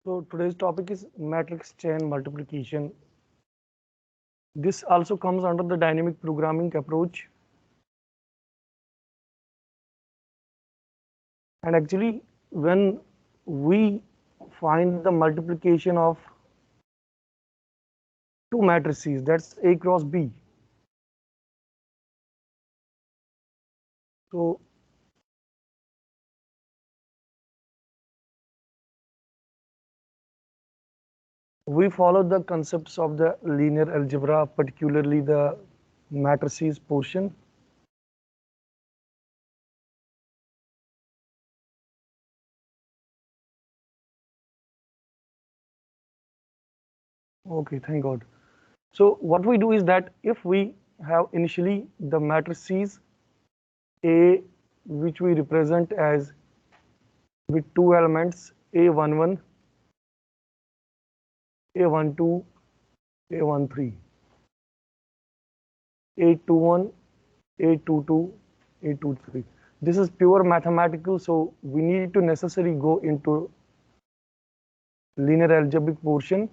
So today's topic is matrix chain multiplication. This also comes under the dynamic programming approach. And actually, when we find the multiplication of two matrices, that's A cross B. So we follow the concepts of the linear algebra, particularly the matrices portion. Okay, thank God. So what we do is that if we have initially the matrices A, which we represent as with two elements A11, A12, A13, A21, A22, A23. This is pure mathematical, so we need to necessarily go into linear algebraic portion,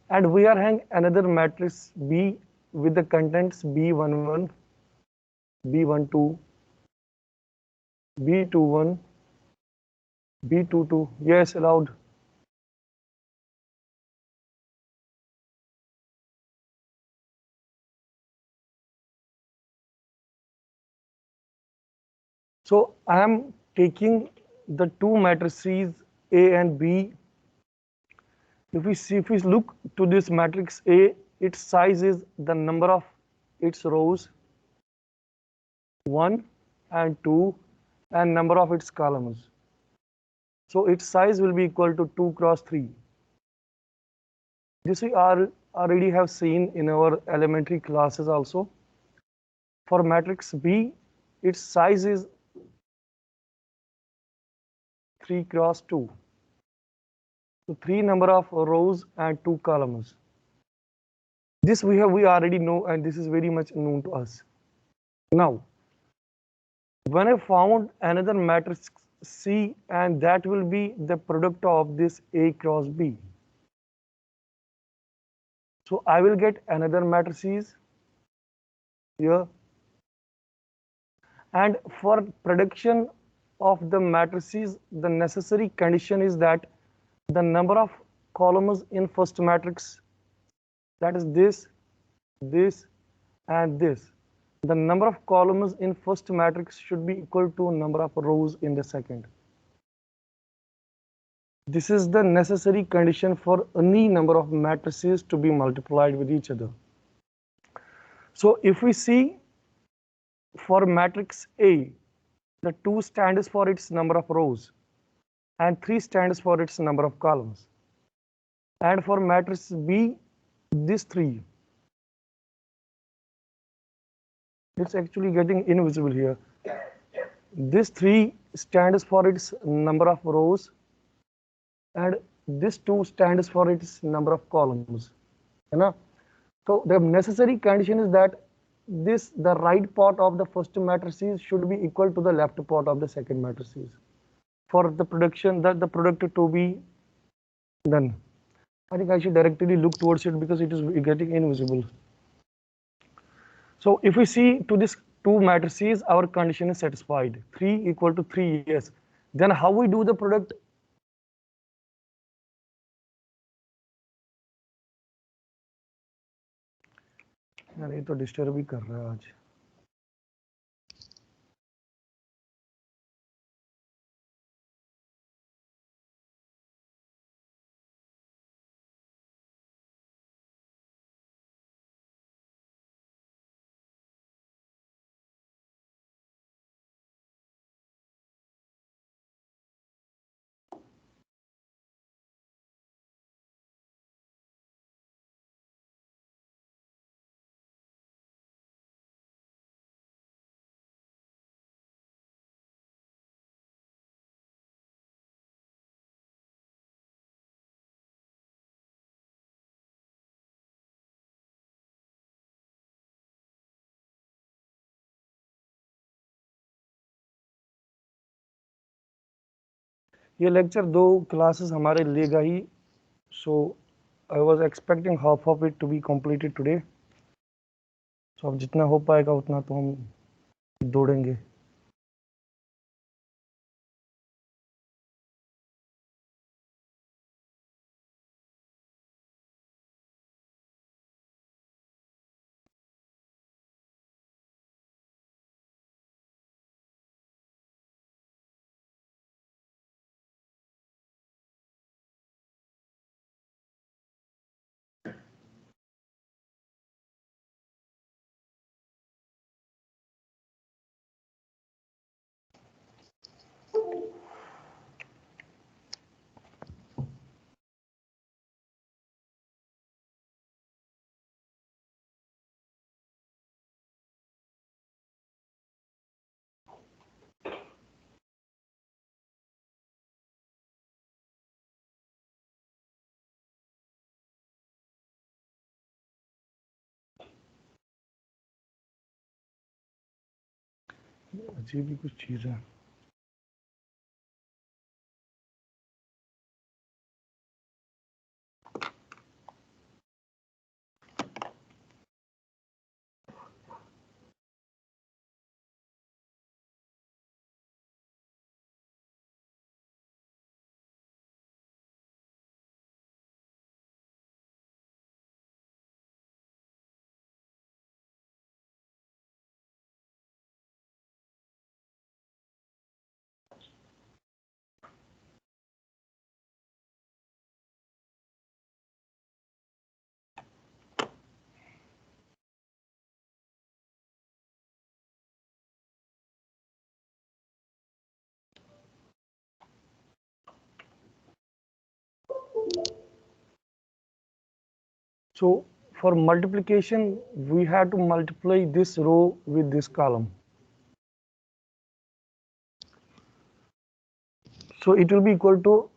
and we are having another matrix B with the contents B11, B12, B21, B22. Yes, allowed. So I am taking the two matrices A and B. If we look to this matrix A, its size is the number of its rows 1 and 2 and number of its columns. So its size will be equal to 2 cross 3. This we are already have seen in our elementary classes also. For matrix B, its size is 3 cross 2. So 3 number of rows and 2 columns. This we already know, and this is very much known to us. Now, when I found another matrix C, and that will be the product of this A cross B. So I will get another matrices here. And for production of the matrices, the necessary condition is that the number of columns in first matrix, that is this, and this. The number of columns in first matrix should be equal to number of rows in the second. This is the necessary condition for any number of matrices to be multiplied with each other. So if we see for matrix A, the 2 stands for its number of rows and 3 stands for its number of columns. And for matrix B, this 3, it's actually getting invisible here. This 3 stands for its number of rows and this 2 stands for its number of columns. So the necessary condition is that the right part of the first matrices should be equal to the left part of the second matrices for the the product to be done. I think I should directly look towards it because it is getting invisible. So if we see to this two matrices, our condition is satisfied. 3 equal to 3, yes. Then how we do the product? यार ये तो disturb ही कर रहा है आज. ये lecture 2 classes हमारे लेगा ही so I was expecting half of it to be completed today. So अब जितना हो पाएगा उतना तो हम दौड़ेंगे. अजीब ही कुछ चीज़ है. So for multiplication, we have to multiply this row with this column. So it will be equal to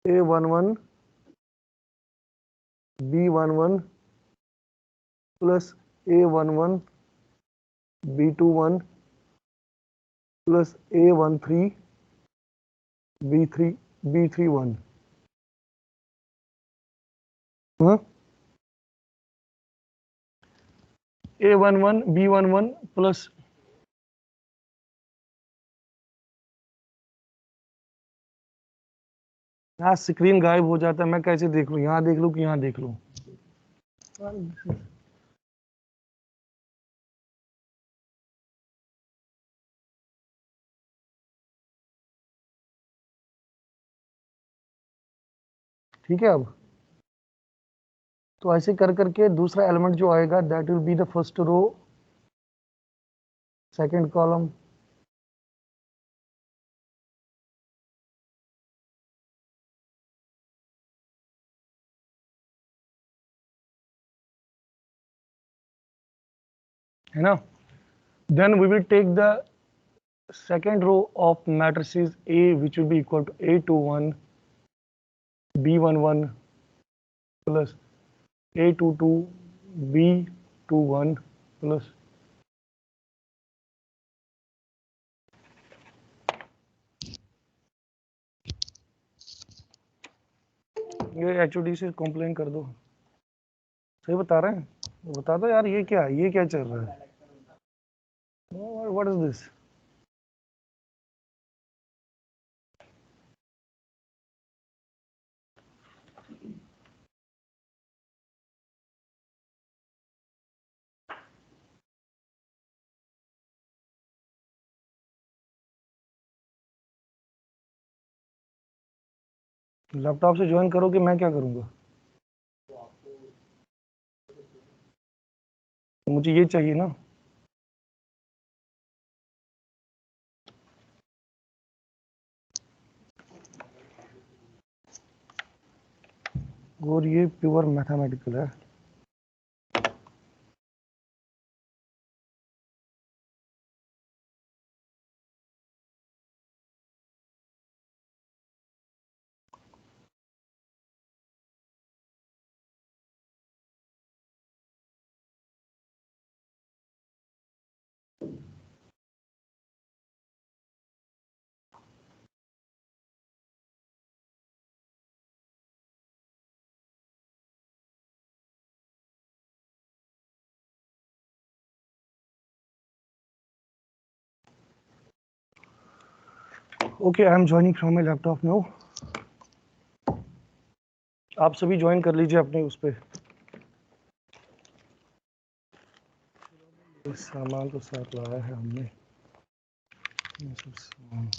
A11 B11 plus A11 B21 plus A13 B31. Huh? A11 B11 plus यहाँ स्क्रीन गायब हो जाता है, मैं कैसे देख लूँ? यहाँ देख लूँ कि यहाँ देख लूँ? ठीक है. अब तो ऐसे कर करके दूसरा एलिमेंट जो आएगा that will be the first row, second column, है ना. Then we will take the second row of matrices A, which will be equal to A21 B11 plus A22 B21 plus ये HOD से complain कर दो. सही बता रहे हैं? बता दो यार, ये क्या है? ये क्या चल रहा है? What is this? लैपटॉप से ज्वाइन करो कि मैं क्या करूंगा? मुझे ये चाहिए ना. और ये प्योर मैथमेटिकल है. Okay, I am joining from my laptop now. आप सभी ज्वाइन कर लीजिए अपने उस पे। सामान तो साथ लाया है हमने। ये सब सामान।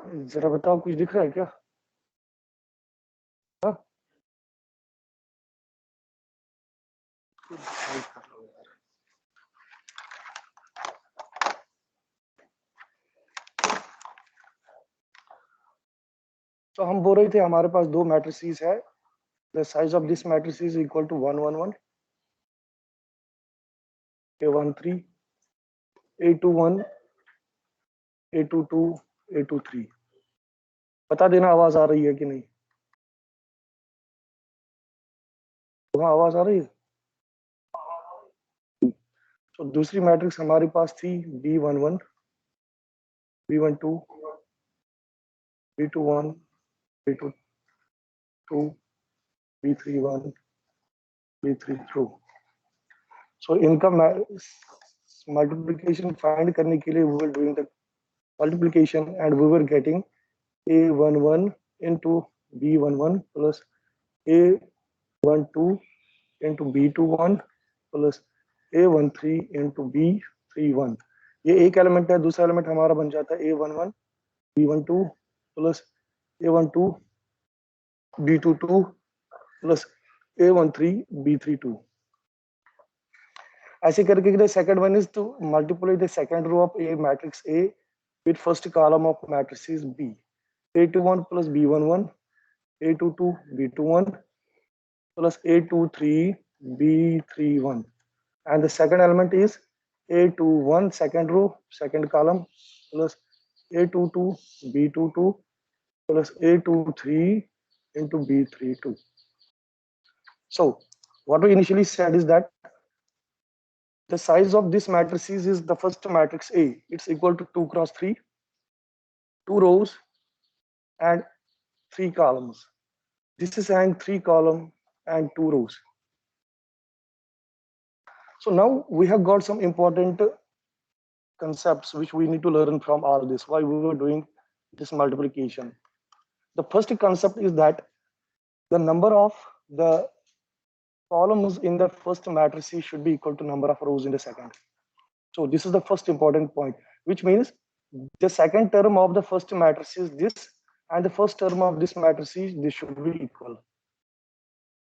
जरा बताओ कुछ दिख रहा है क्या? हाँ? तो हम बोल रहे थे हमारे पास दो मैट्रिसेस है। The size of this matrix is equal to 111 A13 A21 A22 A23। बता देना आवाज आ रही है कि नहीं। वहाँ आवाज आ रही है। तो दूसरी मैट्रिक्स हमारे पास थी B11 B12 B21 B22 B31 B32। सो इनका मल्टीप्लिकेशन फाइंड करने के लिए we were doing the multiplication and we were getting A11 into B11 plus A12 into B21 plus A13 into B31। ये एक एलिमेंट है। दूसरा एलिमेंट हमारा बन जाता है A11 B12 plus A12 B22 plus A13 B32। ऐसे करके the second one is to multiply the second row of A matrix A with first column of matrices B। A21 plus B11 A22 B21 plus A23 B31, and the second element is A21 second row second column plus A22 B22 plus A23 into B32। So what we initially said is that the size of this matrices is the first matrix A. It's equal to 2 cross 3, 2 rows and 3 columns. This is having 3 column and 2 rows. So now we have got some important concepts which we need to learn from all this, why we were doing this multiplication. The first concept is that the number of the columns in the first matrix should be equal to number of rows in the second. So this is the first important point, which means the second term of the first matrix is this, and the first term of this matrix is this should be equal.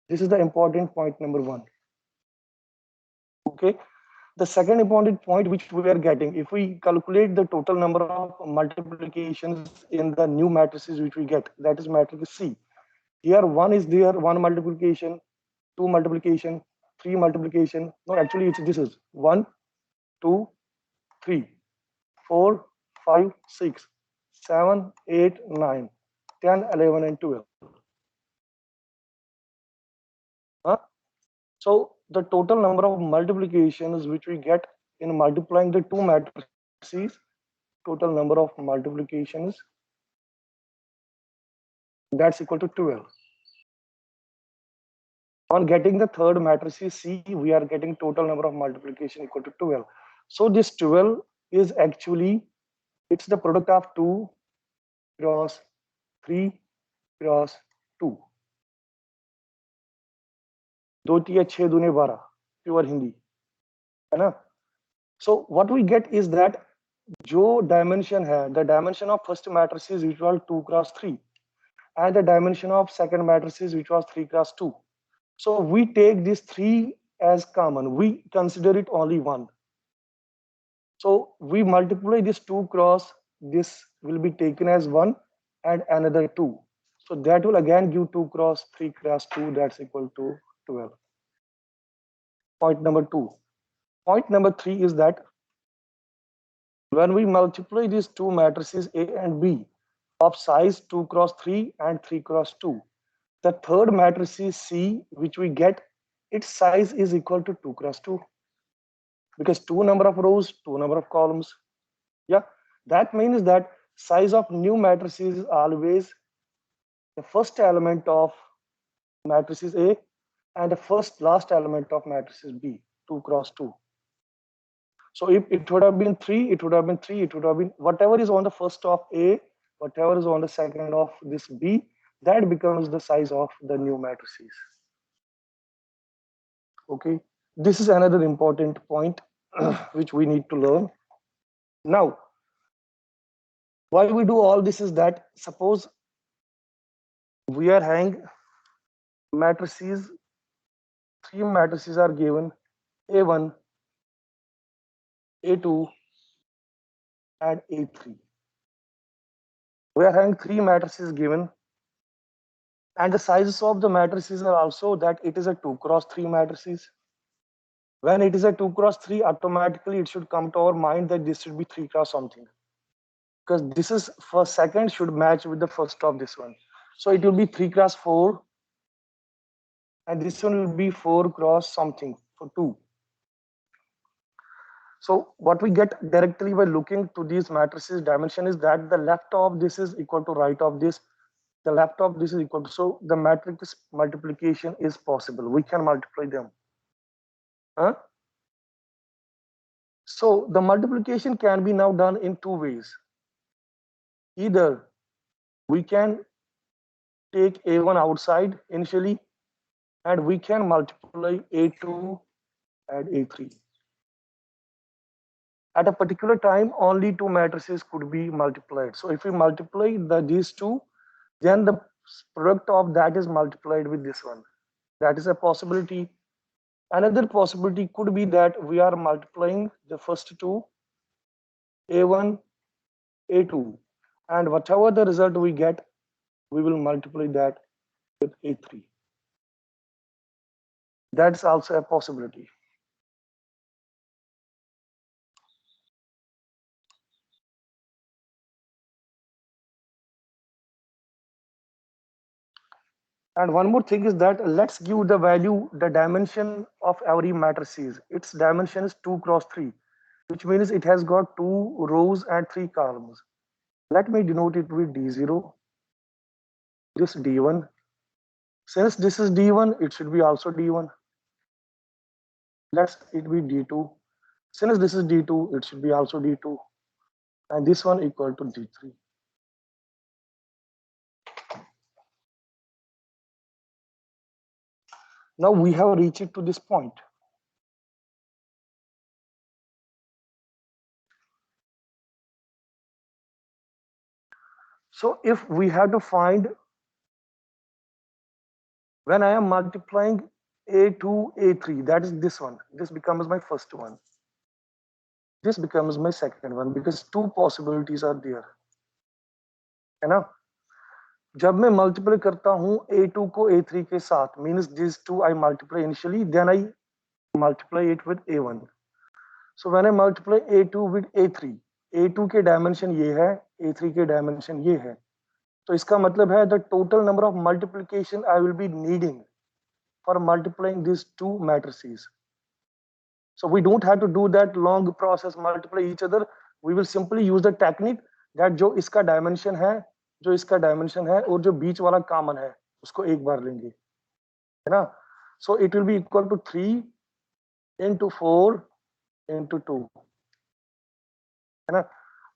This is the important point number one. Okay. The second important point which we are getting, if we calculate the total number of multiplications in the new matrices which we get, that is matrix C. Here one is there, one multiplication, two multiplication, three multiplication. No, actually this is 1, 2, 3, 4, 5, 6, 7, 8, 9, 10, 11, and 12. Huh? So the total number of multiplications which we get in multiplying the two matrices total number of multiplications, that's equal to 12. On getting the third matrix C, we are getting total number of multiplication equal to 12. So this 12 is actually, it's the product of 2 cross 3 cross 2. 2 3 6 2 12, pure Hindi, है ना? So what we get is that जो dimension है, the dimension of first matrix is equal 2 cross 3, and the dimension of second matrix is which was 3 cross 2. So we take this 3 as common. We consider it only 1. So we multiply this 2 cross, this will be taken as 1 and another 2. So that will again give 2 cross 3 cross 2, that's equal to 12. Point number 2. Point number 3 is that when we multiply these two matrices A and B of size 2 cross 3 and 3 cross 2, the third matrix is C, which we get, its size is equal to 2 cross 2, because 2 number of rows, 2 number of columns. Yeah, that means that size of new matrices is always the first element of matrices A and the first last element of matrices B, 2 cross 2. So if it would have been 3, it would have been 3, it would have been whatever is on the first of A, whatever is on the second of this B, that becomes the size of the new matrices. Okay, this is another important point which we need to learn. Now, why we do all this is that suppose we are having matrices, 3 matrices are given, A1, A2 and A3. We are having 3 matrices given, and the sizes of the matrices are also that it is a 2 cross 3 matrices. When it is a 2 cross 3, automatically it should come to our mind that this should be 3 cross something, because this is for second should match with the first of this one. So it will be 3 cross 4, and this one will be 4 cross something for 2. So what we get directly by looking to these matrices dimension is that the left of this is equal to right of this, the left of this is equal to, so the matrix multiplication is possible. We can multiply them. Huh? So the multiplication can be now done in 2 ways. Either we can take A1 outside initially, and we can multiply A2 and A3. At a particular time, only 2 matrices could be multiplied. So if we multiply these 2, then the product of that is multiplied with this one. That is a possibility. Another possibility could be that we are multiplying the first 2, A1, A2, and whatever the result we get, we will multiply that with A3. That's also a possibility. And one more thing is that let's give the value, the dimension of every matrices. Its dimension is 2 cross 3, which means it has got 2 rows and 3 columns. Let me denote it with D0, this D1. Since this is D1, it should be also D1. Let's it be D2. Since this is D2, it should be also D2. And this one equal to D3. Now we have reached to this point. So if we have to find, when I am multiplying A2, A3, that is this one. This becomes my first one. This becomes my second one because 2 possibilities are there. है ना? जब मैं multiply करता हूँ A2 को A3 के साथ, means these 2 I multiply initially, then I multiply it with A1. So when I multiply A2 with A3, A2 के dimension ये है, A3 के dimension ये है. तो इसका मतलब है the total number of multiplication I will be needing for multiplying these 2 matrices. So we don't have to do that long process, multiply each other. we will simply use the technique that जो इसका dimension है और जो बीच वाला common है उसको एक बार लेंगे, है ना? So it will be equal to 3 into 4 into 2, है ना?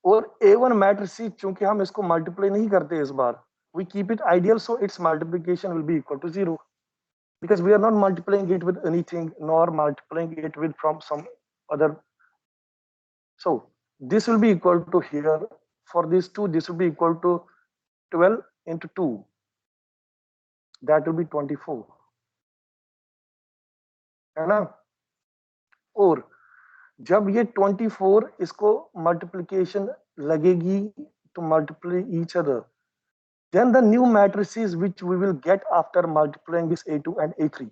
और A1 मैट्रिक्स चूंकि हम इसको मल्टीप्लाई नहीं करते इस बार, we keep it ideal, so its multiplication will be equal to 0, because we are not multiplying it with anything nor multiplying it with from some other. So this will be equal to here, for these two this will be equal to 12 into 2, that will be 24, है ना? और जब ये 24 इसको multiplication लगेगी to multiply each other, then the new matrices which we will get after multiplying this A2 and A3,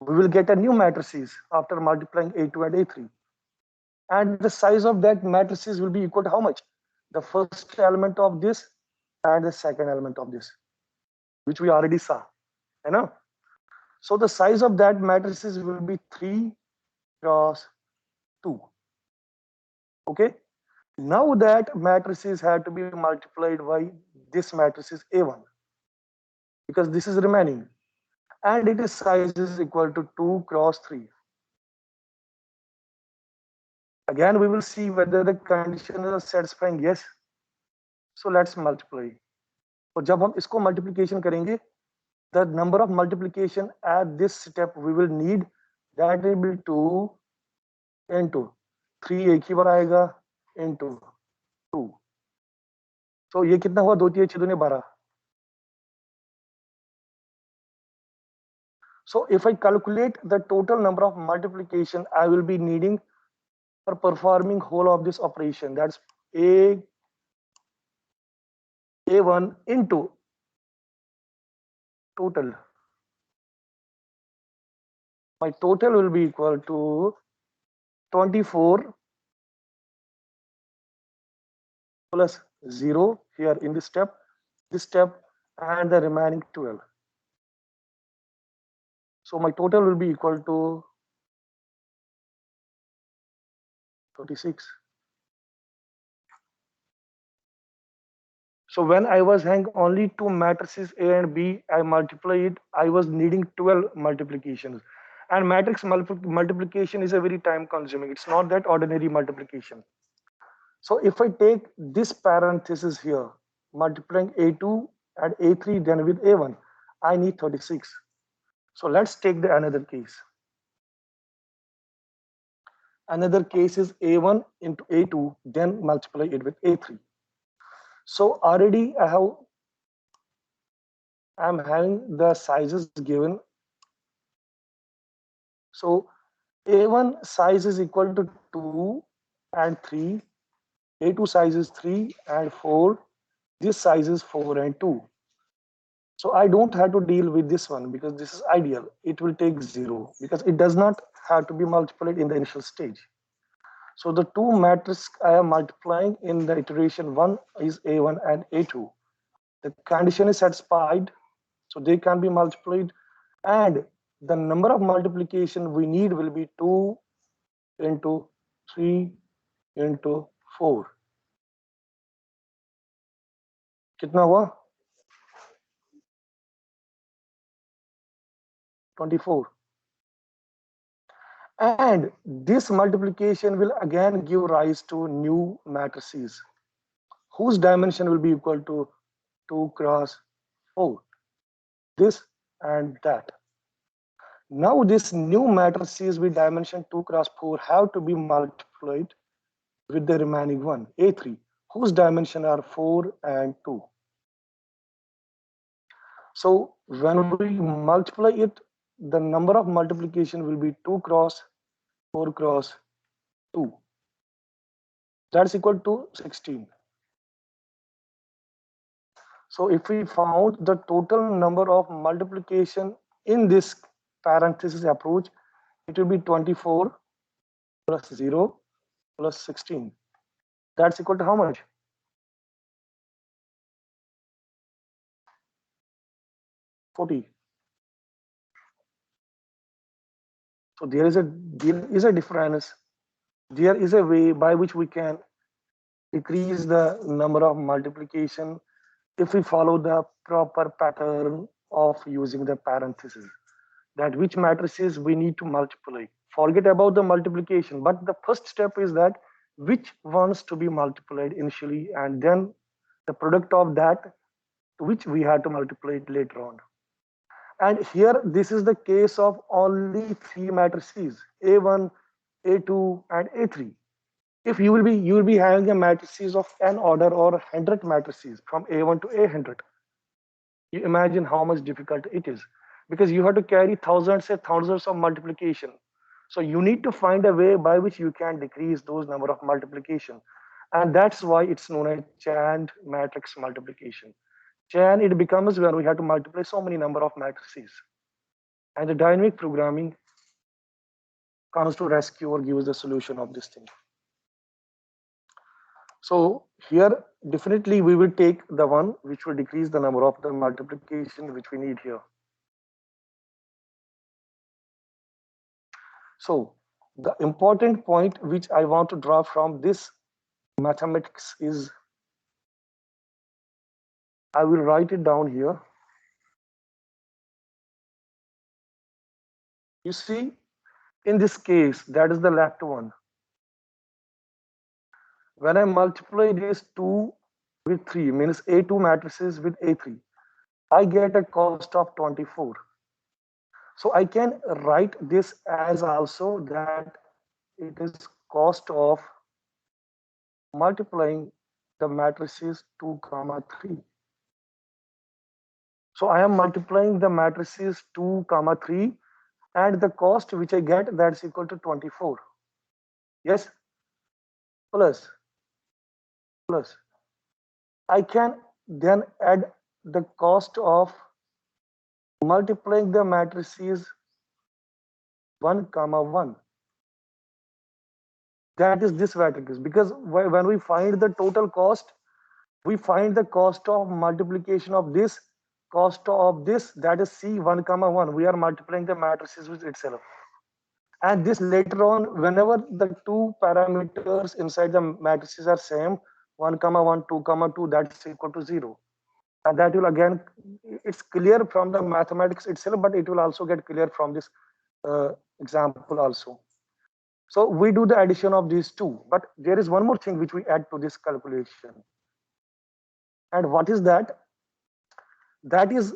we will get a new matrices after multiplying A2 and A3, and the size of that matrices will be equal to how much? The first element of this and the second element of this, which we already saw, you know. So the size of that matrices will be 3 cross 2. Okay, now that matrices have to be multiplied by this matrices A1, because this is remaining, and its size is equal to 2 cross 3. Again we will see whether the condition is satisfying. Yes, so let's multiply. और जब हम इसको multiplication करेंगे, the number of multiplication at this step we will need, that will be 2 into 3 एक ही बार आएगा into 2. So ये कितना हुआ? 2 3 6 2 12. So if I calculate the total number of multiplication I will be needing for performing whole of this operation, that's A1 into total. My total will be equal to 24 plus 0 here in this step, and the remaining 12. So my total will be equal to 36. So when I was having only two matrices A and B, I multiply it, I was needing 12 multiplications. And matrix multiplication is a very time consuming. It's not that ordinary multiplication. So if I take this parenthesis here, multiplying A2 and A3 then with A1, I need 36. So let's take the another case. Another case is A1 into A2, then multiply it with A3. So already I'm having the sizes given. So A1 size is equal to 2 and 3, A2 size is 3 and 4, this size is 4 and 2. So I don't have to deal with this one because this is ideal. It will take 0 because it does not have to be multiplied in the initial stage. So the two matrices I am multiplying in the iteration 1 is A1 and A2. The condition is satisfied, so they can be multiplied, and the number of multiplication we need will be 2 into 3 into 4. कितना हुआ? 24. And this multiplication will again give rise to new matrices whose dimension will be equal to 2 cross 4, this and that. Now this new matrices with dimension 2 cross 4 have to be multiplied with the remaining one, A3, whose dimension are 4 and 2. So when we multiply it, the number of multiplication will be 2 cross 4 cross 2. That's equal to 16. So if we found the total number of multiplication in this parenthesis approach, it will be 24 plus 0 plus 16. That's equal to how much? 40. So there is a difference. There is a way by which we can decrease the number of multiplication if we follow the proper pattern of using the parentheses, that which matrices we need to multiply. Forget about the multiplication, but the first step is that which ones to be multiplied initially, and then the product of that which we had to multiply it later on. And here this is the case of only three matrices, A1, A2, and A3. If you will be having a matrices of n order or 100 matrices from A1 to A100, you imagine how much difficult it is, because you have to carry thousands and thousands of multiplication. So you need to find a way by which you can decrease those number of multiplication, and that's why it's known as chained matrix multiplication. Chain it becomes when we have to multiply so many number of matrices, and the dynamic programming comes to rescue or gives the solution of this thing. So here definitely we will take the one which will decrease the number of the multiplication which we need here. So the important point which I want to draw from this mathematics is, I will write it down here. You see, in this case, that is the left one. When I multiply these 2 with 3, means A2 matrices with A3, I get a cost of 24. So I can write this as also that it is cost of multiplying the matrices 2 comma 3. So I am multiplying the matrices 2 comma 3, and the cost which I get, that's equal to 24. Yes, plus I can then add the cost of multiplying the matrices 1 comma 1. That is this matrix, because when we find the total cost, we find the cost of multiplication of this, cost of this, that is C1 comma 1. We are multiplying the matrices with itself, and this later on, whenever the two parameters inside the matrices are same, 1 comma 1, 2 comma 2, that's equal to 0. And that will again, it's clear from the mathematics itself, but it will also get clear from this example also. So we do the addition of these two, but there is one more thing which we add to this calculation. And what is that? That is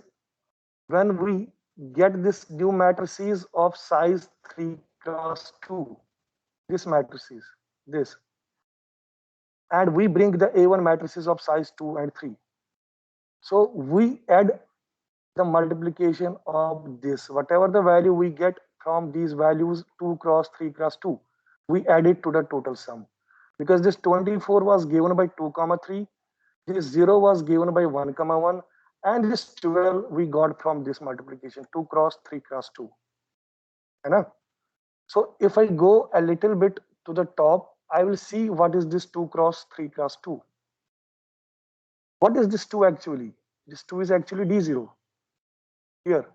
when we get this new matrices of size 3 cross 2, this matrices, this, and we bring the A1 matrices of size 2 and 3. So we add the multiplication of this, whatever the value we get from these values 2 cross 3 cross 2, we add it to the total sum, because this 24 was given by 2 comma 3, this 0 was given by 1 comma 1, and this 12 we got from this multiplication 2 cross 3 cross 2. Enough. So if I go a little bit to the top, I will see what is this 2 cross 3 cross 2. What is this 2 actually? This 2 is actually D0 here.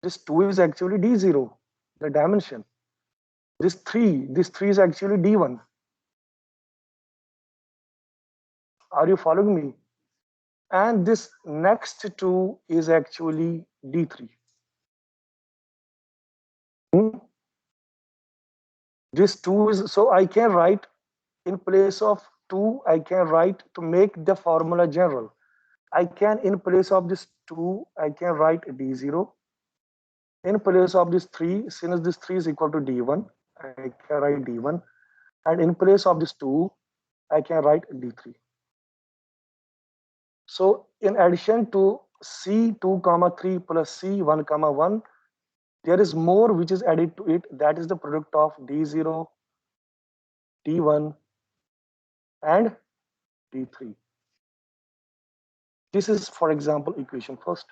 This 2 is actually D0, the dimension. This 3 is actually D1. Are you following me? And this next 2 is actually D3. This 2 is, so I can write in place of 2, I can write to make the formula general. I can, in place of this 2, I can write D0. In place of this 3, since this 3 is equal to D1, I can write D1. And in place of this 2, I can write D3. So in addition to C2 comma 3 plus C1 comma 1, there is more which is added to it. That is the product of D0, D1, and D3. This is, for example, equation first.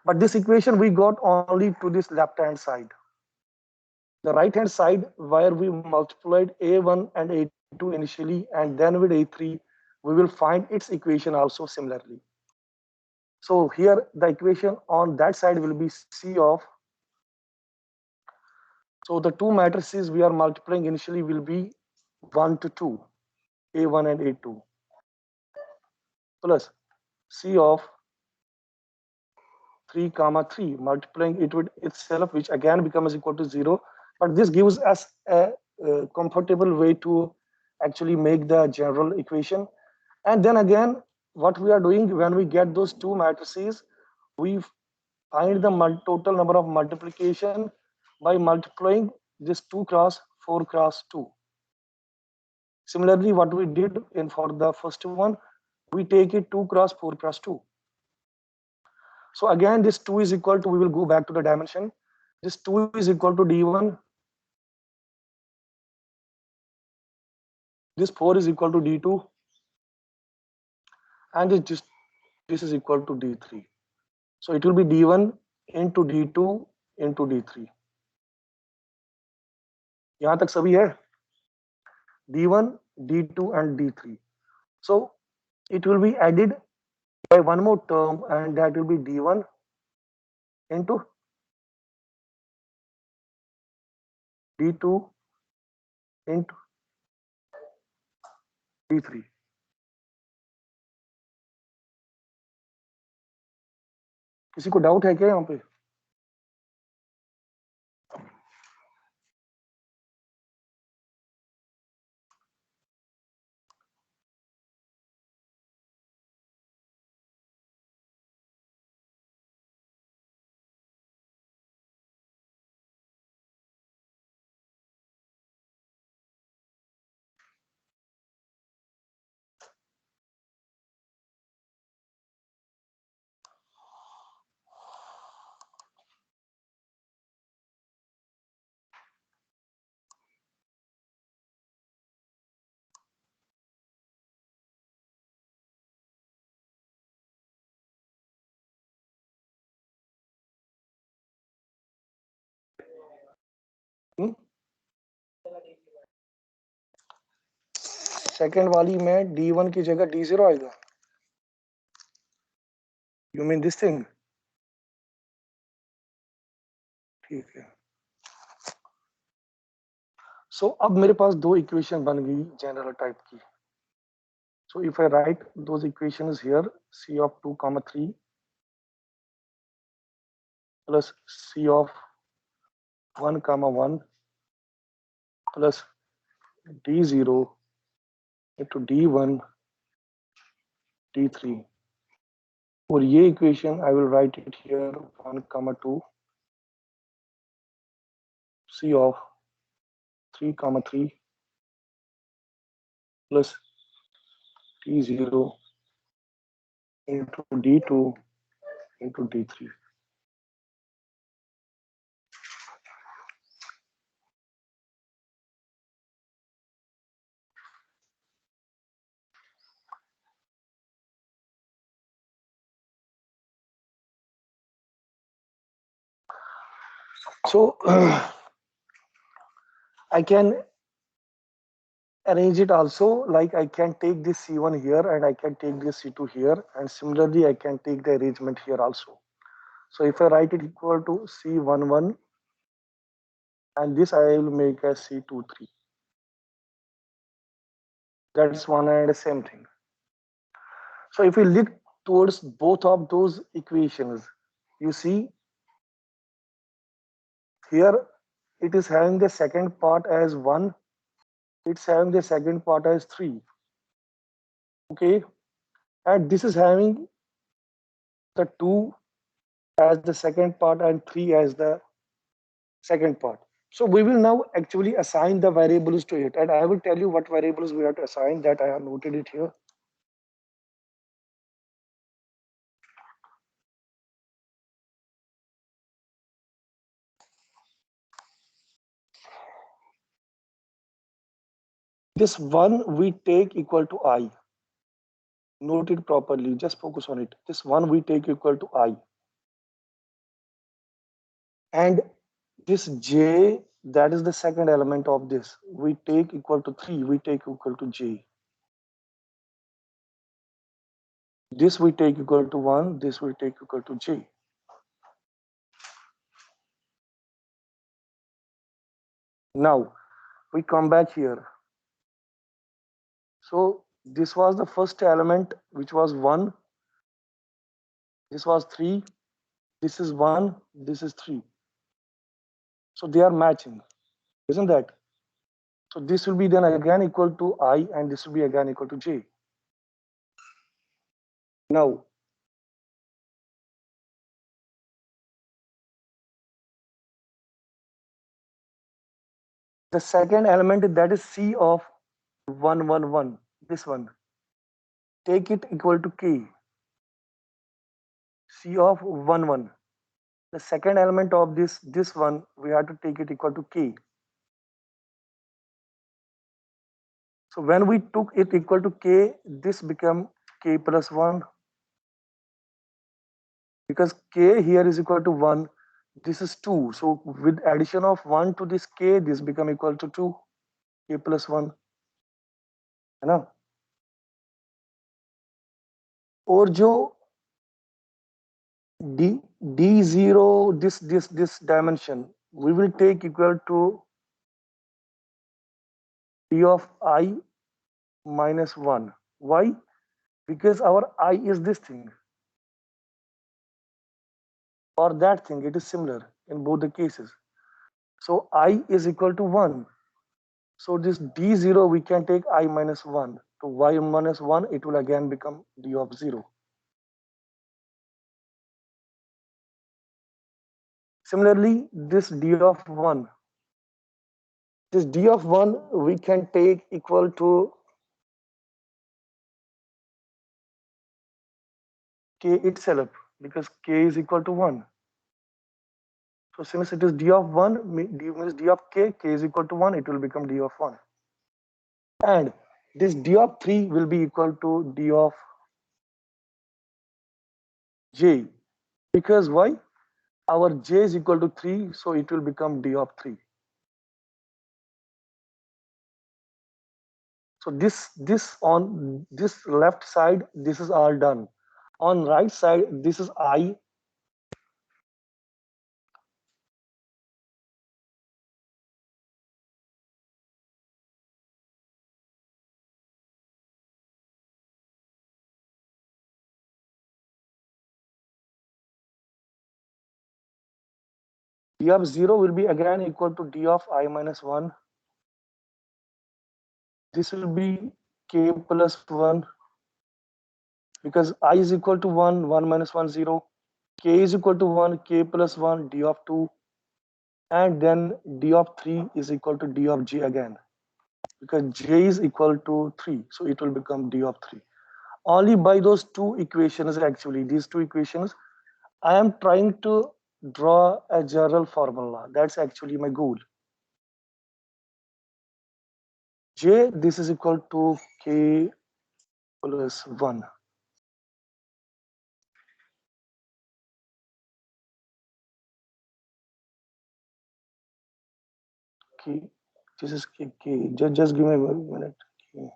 But this equation we got only to this left-hand side. The right-hand side, where we multiplied A1 and A2 initially, and then with A3, we will find its equation also similarly. So here the equation on that side will be C of, so the two matrices we are multiplying initially will be 1 to 2, A1 and A2, plus C of 3 comma 3, multiplying it with itself, which again becomes equal to 0. But this gives us a comfortable way to actually make the general equation. And then again, what we are doing when we get those two matrices, we find the total number of multiplication by multiplying this 2 cross 4 cross 2. Similarly, what we did in for the first one, we take it 2 cross 4 cross 2. So again, this 2 is equal to, we will go back to the dimension. This 2 is equal to D1. This 4 is equal to D2. And this is equal to D3. So it will be D1 into D2 into D3. यहाँ तक सभी है? D1, D2 and D3. So it will be added by one more term, and that will be D1 into D2 into D3. किसी को doubt है क्या यहाँ पे? सेकेंड वाली में D1 की जगह D0 आएगा. You mean this thing? ठीक है. So अब मेरे पास दो इक्वेशन बन गई जनरल टाइप की. So if I write those equations here, C of 2 comma 3 plus C of 1 comma 1 plus D0 into D1 D3. और ये equation I will write it here 1 comma 2 C of 3 comma 3 plus D0 into D2 into D3. So I can arrange it also, like I can take this C1 here and I can take this C2 here, and similarly I can take the arrangement here also. So if I write it equal to C11 and this I will make as C23. That's one and the same thing. So if we look towards both of those equations, you see here it is having the second part as 1, it's having the second part as 3. Okay, and this is having the 2 as the second part and 3 as the second part. So we will now actually assign the variables to it, and I will tell you what variables we have to assign. That I have noted it here. This one we take equal to I. Note it properly, just focus on it. This one we take equal to I. And this J, that is the second element of this, we take equal to 3, we take equal to J. This we take equal to 1, this we take equal to J. Now we come back here. So this was the first element, which was 1. This was 3. This is 1. This is 3. So they are matching, isn't that? So this will be then again equal to I, and this will be again equal to j. Now, the second element, that is C of 1, 1, 1, this one, take it equal to K, C of 1, 1. The second element of this one, we have to take it equal to K. So when we took it equal to K, this became K plus 1, because K here is equal to 1. This is 2. So with addition of 1 to this K, this become equal to 2, K plus 1. है ना? और जो d0, this dimension, we will take equal to d of I minus 1. Why? Because our I is this thing or that thing. It is similar in both the cases. So I is equal to 1. So this d0, we can take I minus 1. So y minus 1, it will again become d of 0. Similarly, this d of 1, this d of 1, we can take equal to k itself, because k is equal to 1. So since it is d of 1, d means d of k, k is equal to 1, it will become d of 1. And this d of 3 will be equal to d of j. Because why? Our j is equal to 3, so it will become d of 3. So this on this left side, this is all done. On right side, this is I. D of 0 will be again equal to d of I minus 1. This will be k plus 1, because I is equal to 1, 1 minus 1, 0. K is equal to 1, k plus 1, d of 2. And then d of 3 is equal to d of j again, because j is equal to 3. So it will become d of 3. Only by those two equations, actually, these two equations, I am trying to draw a general formula. That's actually my goal. J, this is equal to k plus 1. K, this is k. Just give me a minute. K.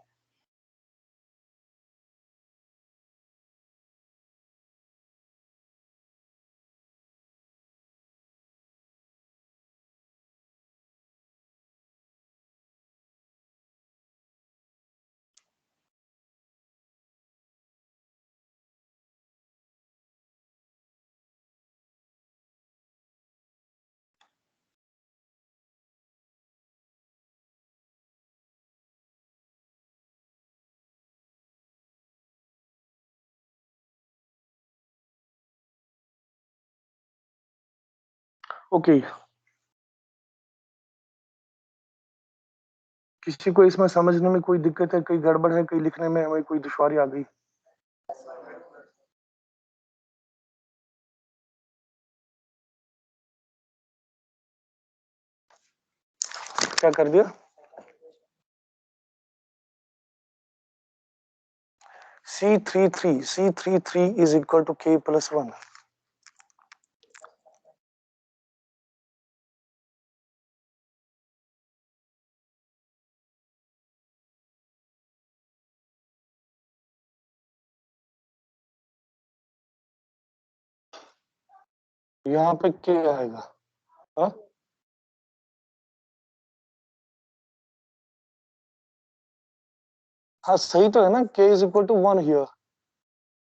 Okay. किसी को इसमें समझने में कोई दिक्कत है, कोई गड़बड़ है, कोई लिखने में हमें कोई दुश्वारी आ गई? क्या कर दिया? C33 is equal to k plus 1. यहाँ पे k आएगा. हाँ? हाँ सही तो है ना, k is equal to 1 here.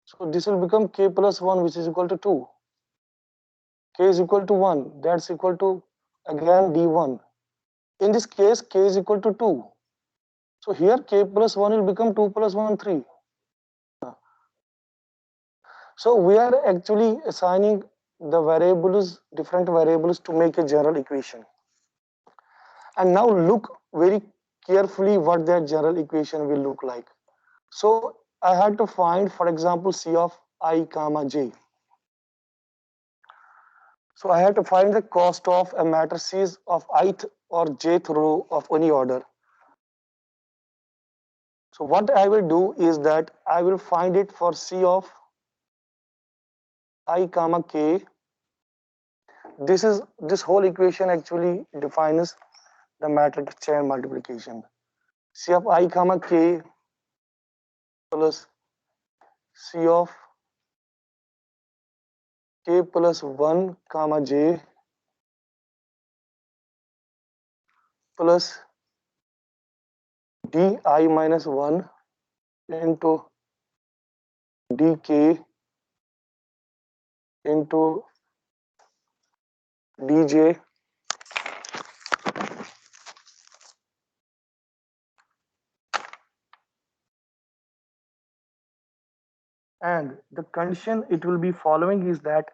So this will become k plus 1, which is equal to 2. K is equal to 1, that's equal to again d1. In this case, k is equal to 2. So here k plus 1 will become 2 plus 1, 3. So we are actually assigning the variables, different variables to make a general equation. And now look very carefully what that general equation will look like. So I had to find, for example, C of I comma j. So I have to find the cost of a matrices of ith or jth row of any order. So what I will do is that I will find it for C of I comma k. This whole equation actually defines the matrix chain multiplication. C of I comma k plus C of k plus 1 comma j plus di minus 1 into dk into dj and the condition it will be following is that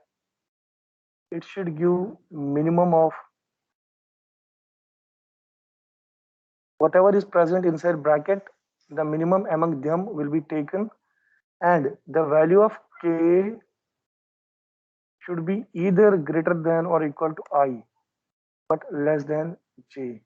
it should give minimum of whatever is present inside bracket, the minimum among them will be taken, and the value of k should be either greater than or equal to I but less than j.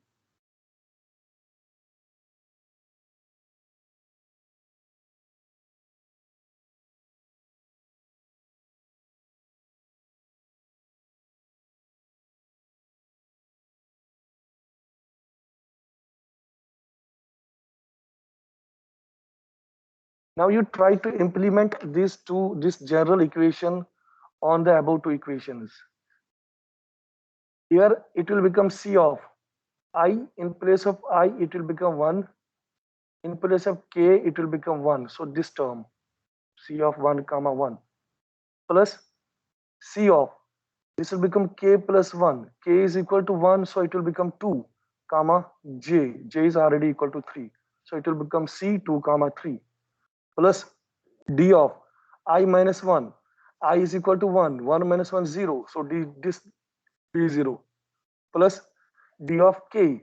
Now you try to implement this general equation on the above two equations. Here it will become C of I, in place of I it will become 1, in place of k it will become 1. So this term C of 1 comma 1 plus C of, this will become k plus 1, k is equal to 1, so it will become 2 comma j is already equal to 3, so it will become C 2 comma 3 plus d of I minus 1, I is equal to 1, 1 minus 1 0, so this d0 plus d of k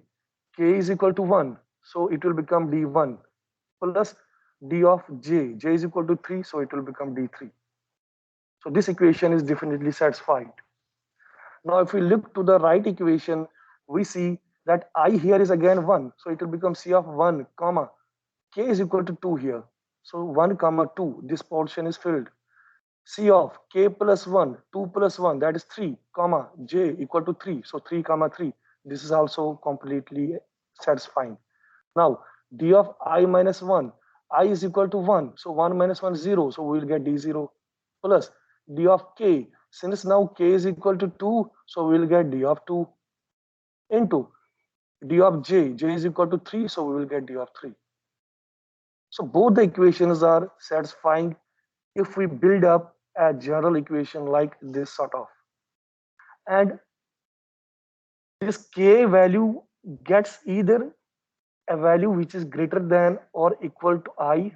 is equal to 1, so it will become d1 plus d of j is equal to 3, so it will become d3. So this equation is definitely satisfied. Now if we look to the right equation, we see that I here is again 1, so it will become C of 1 comma k is equal to 2 here, so 1 comma 2, this portion is filled. C of k plus 1, 2 plus 1, that is 3 comma j equal to 3, so 3 comma 3, this is also completely satisfying. Now d of I minus 1, I is equal to 1, so 1 minus 1 0, so we will get d0 plus d of k, since now k is equal to 2, so we will get d of 2 into d of j is equal to 3, so we will get d of 3. So both the equations are satisfying if we build up a general equation like this sort of. And this k value gets either a value which is greater than or equal to I,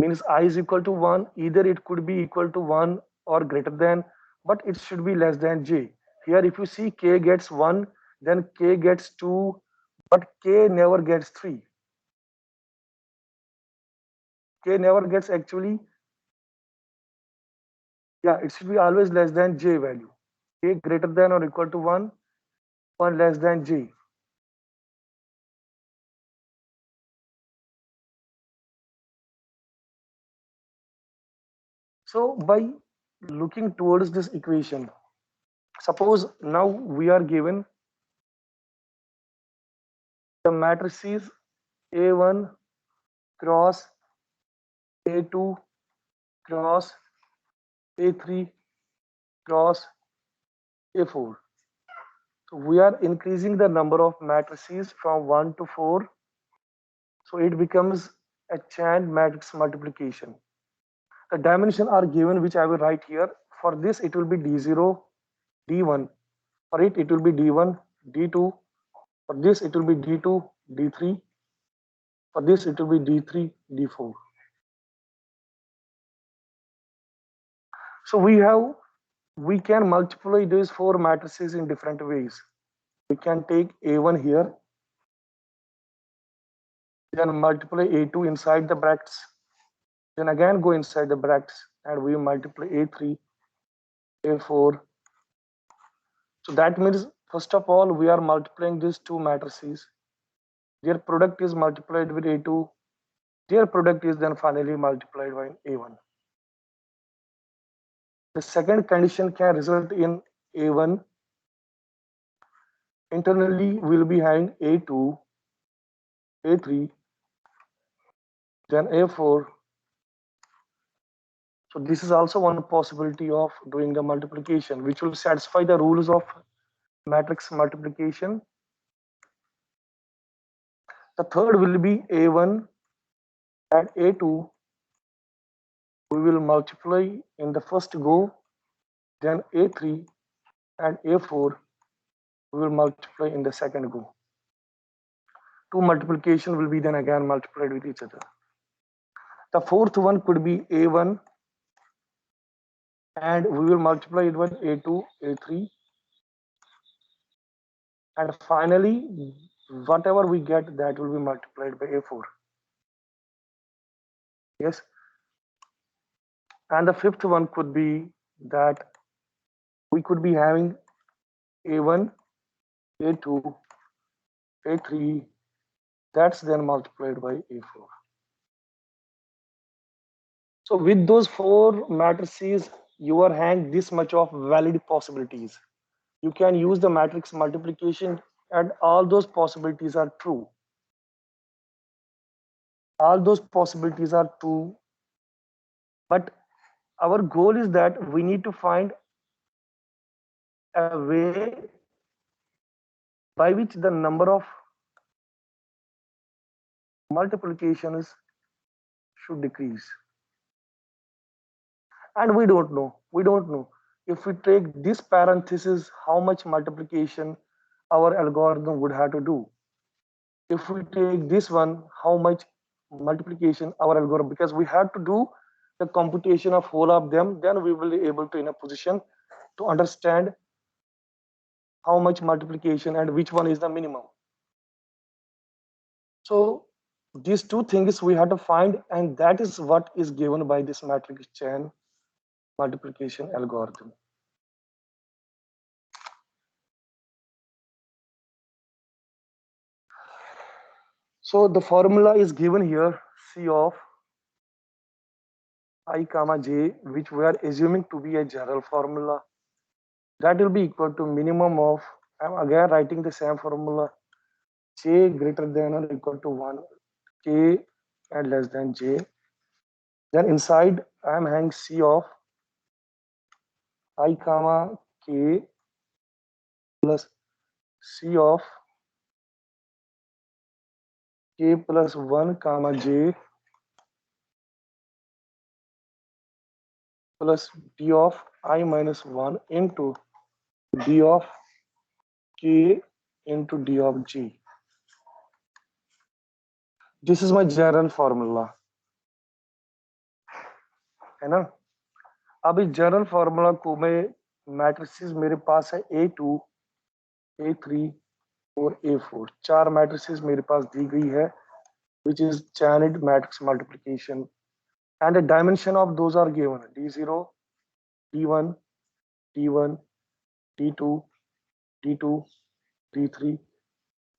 means I is equal to 1, either it could be equal to 1 or greater than, but it should be less than j. Here if you see k gets 1, then k gets 2, but k never gets 3. K never gets actually, yeah, it should be always less than j value. K greater than or equal to 1, 1 less than j. So by looking towards this equation, suppose now we are given the matrices A1 cross A2 cross A3 cross A4. So we are increasing the number of matrices from 1 to 4. So it becomes a chain matrix multiplication. The dimensions are given, which I will write here. For this, it will be D0, D1. For it will be D1, D2. For this, it will be D2, D3. For this, it will be D3, D4. So we can multiply these four matrices in different ways. We can take A1 here, then multiply A2 inside the brackets, then again go inside the brackets, and we multiply A3, A4. So that means, first of all, we are multiplying these two matrices. Their product is multiplied with A2. Their product is then finally multiplied by A1. The second condition can result in A1. Internally, we'll be having A2, A3, then A4. So this is also one possibility of doing the multiplication, which will satisfy the rules of matrix multiplication. The third will be A1 and A2. We will multiply in the first go, then A3 and A4 we will multiply in the second go. Two multiplication will be then again multiplied with each other. The fourth one could be A1 and we will multiply it with A2, A3, and finally whatever we get, that will be multiplied by A4. Yes. And the fifth one could be that we could be having A1, A2, A3, that's then multiplied by A4. So with those four matrices, you are having this much of valid possibilities. You can use the matrix multiplication and all those possibilities are true. All those possibilities are true, but our goal is that we need to find a way by which the number of multiplications should decrease. And we don't know if we take this parenthesis how much multiplication our algorithm would have to do. If we take this one, how much multiplication our algorithm, because we have to do the computation of whole of them, then we will be able to in a position to understand how much multiplication and which one is the minimum. So these two things we have to find, and that is what is given by this matrix chain multiplication algorithm. So the formula is given here, C of I comma j, which we are assuming to be a general formula. That will be equal to minimum of, I'm again writing the same formula, j greater than or equal to 1, k and less than j. Then inside I'm having C of I comma k plus C of k plus 1 comma j plus d of I minus 1 into d of k into d of g. This is my general formula, है ना? अब इस general formula को मैं matrices मेरे पास है A2, A3 और A4, चार मैट्रिसेस मेरे पास दी गई है, which is channeled matrix multiplication, and the dimension of those are given: D0, D1, D1, D2, D2, D3,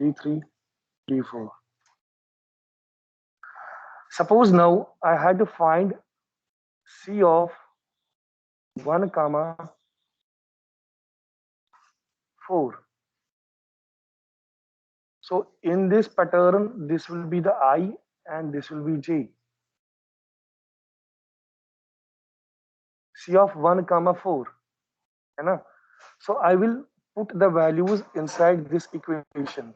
D3, D4. Suppose now I had to find C of 1 comma 4. So in this pattern, this will be the I and this will be J. C of 1 comma 4, है ना? So I will put the values inside this equation.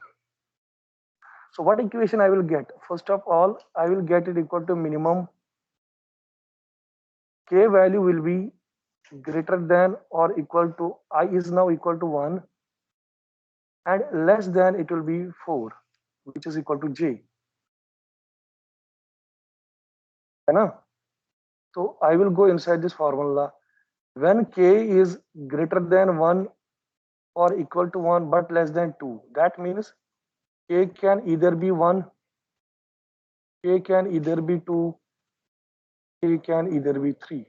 So what equation I will get? First of all, I will get it equal to minimum. K value will be greater than or equal to, I is now equal to 1, and less than it will be 4, which is equal to J. So I will go inside this formula. When K is greater than 1 or equal to 1 but less than 2, that means K can either be 1, K can either be 2, K can either be 3.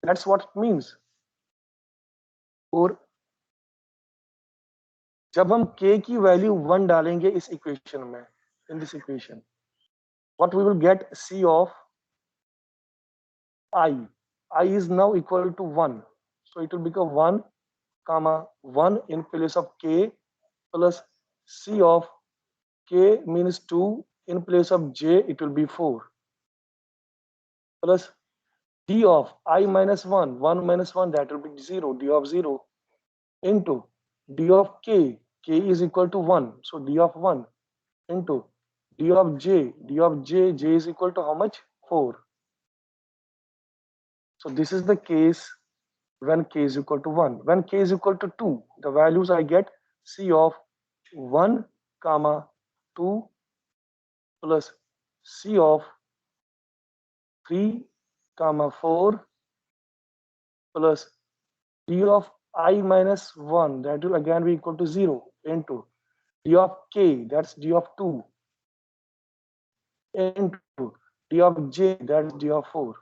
That's what it means. और जब हम K की value 1 डालेंगे इस equation में, in this equation, what we will get? C of I is now equal to 1. So it will become 1 comma 1 in place of K plus C of K means 2, in place of J it will be 4, plus D of I minus 1, 1 minus 1, that will be 0, D of 0, into D of K is equal to 1, so D of 1, into D of J J is equal to how much? 4. So this is the case when K is equal to 1. When K is equal to 2, the values I get C of 1 comma 2 plus C of 3 comma 4 plus D of I minus 1, that will again be equal to 0, into D of K, that's D of 2, into D of J, that's D of 4.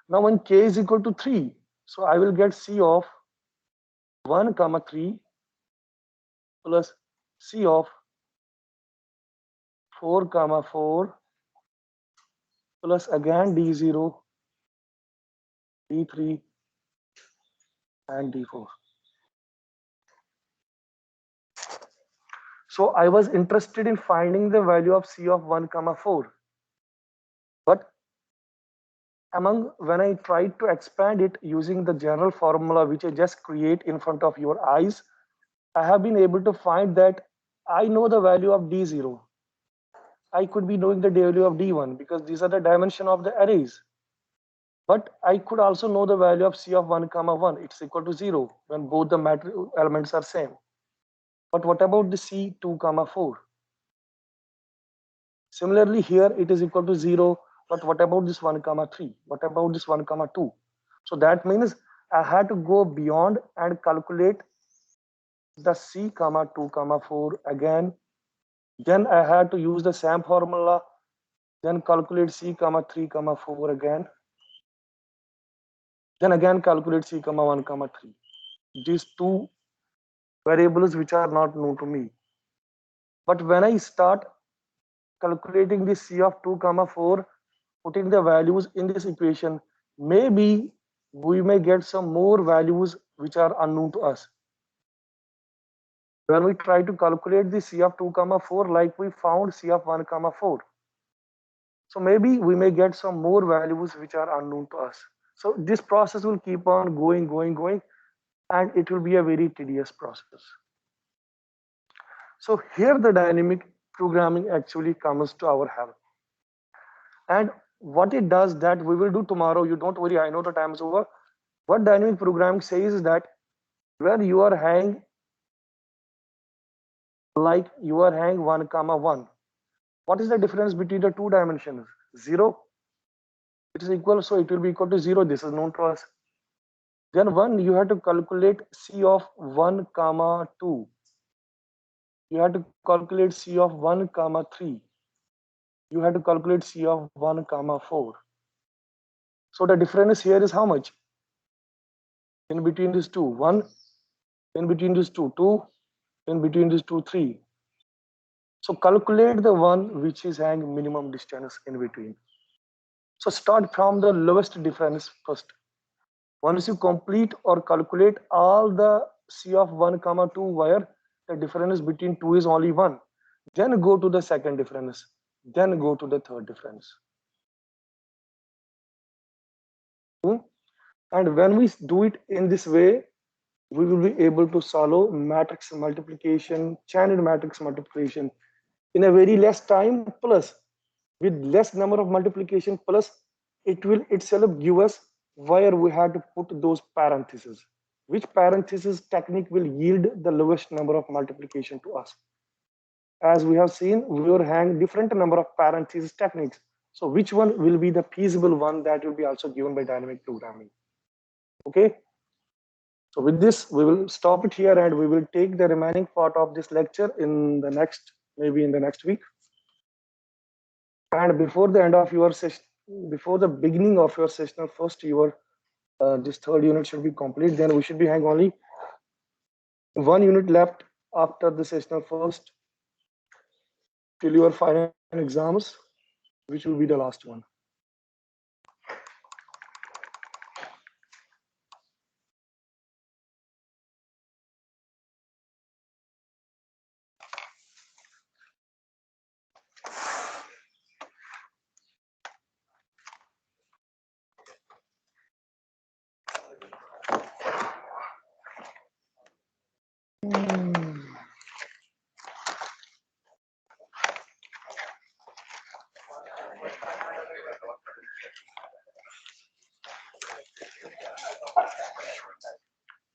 Now when K is equal to 3, so I will get C of 1 comma 3 plus C of 4 comma 4 plus again D0, D3 and D4. So I was interested in finding the value of C of 1 comma 4, but when I tried to expand it using the general formula which I just create in front of your eyes, I have been able to find that I know the value of D0. I could be knowing the value of D1 because these are the dimension of the arrays. But I could also know the value of C of 1 comma 1. It's equal to 0 when both the matrix elements are same. But what about the C 2 comma 4? Similarly, here it is equal to 0. But what about this 1 comma 3? What about this 1 comma 2? So that means I had to go beyond and calculate the C comma 2 comma 4 again. Then I had to use the same formula. Then calculate C comma 3 comma 4 again. Then again calculate C comma 1 comma 3. These two variables which are not known to me. But when I start calculating the C of 2 comma 4, putting the values in this equation, maybe we may get some more values which are unknown to us. When we try to calculate the C of 2 comma 4, like we found C of 1 comma 4. So maybe we may get some more values which are unknown to us. So this process will keep on going, and it will be a very tedious process. So here the dynamic programming actually comes to our help. And what it does that we will do tomorrow, you don't worry, I know the time is over. What dynamic programming says is that where you are having, like you are having 1 comma 1, what is the difference between the two dimensions? 0. It is equal, so it will be equal to 0. This is known to us. Then 1, you have to calculate C of 1 comma 2. You have to calculate C of 1 comma 3. You have to calculate C of 1 comma 4. So the difference here is how much? In between these two, 1. In between these two, 2. In between these two, 3. So calculate the one which is having minimum distance in between. So start from the lowest difference first. Once you complete or calculate all the C of 1 comma 2 where the difference between 2 is only 1, then go to the second difference, then go to the third difference. And when we do it in this way, we will be able to solve matrix multiplication, channel matrix multiplication in a very less time, plus with less number of multiplication, plus it will itself give us where we have to put those parentheses, which parenthesis technique will yield the lowest number of multiplication to us. As we have seen, we will hang different number of parenthesis techniques. So which one will be the feasible one, that will be also given by dynamic programming. Okay. So with this, we will stop it here and we will take the remaining part of this lecture in the next, maybe in the next week. And before the end of your session, before the beginning of your sessional first, your this third unit should be complete. Then we should be having only one unit left after the sessional first till your final exams, which will be the last one.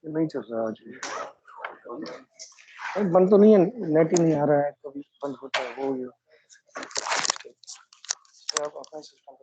नहीं चल रहा आज बंद तो नहीं है, net ही नहीं आ रहा है, कभी बंद होता है, हो गया। आप अपना सिस्टम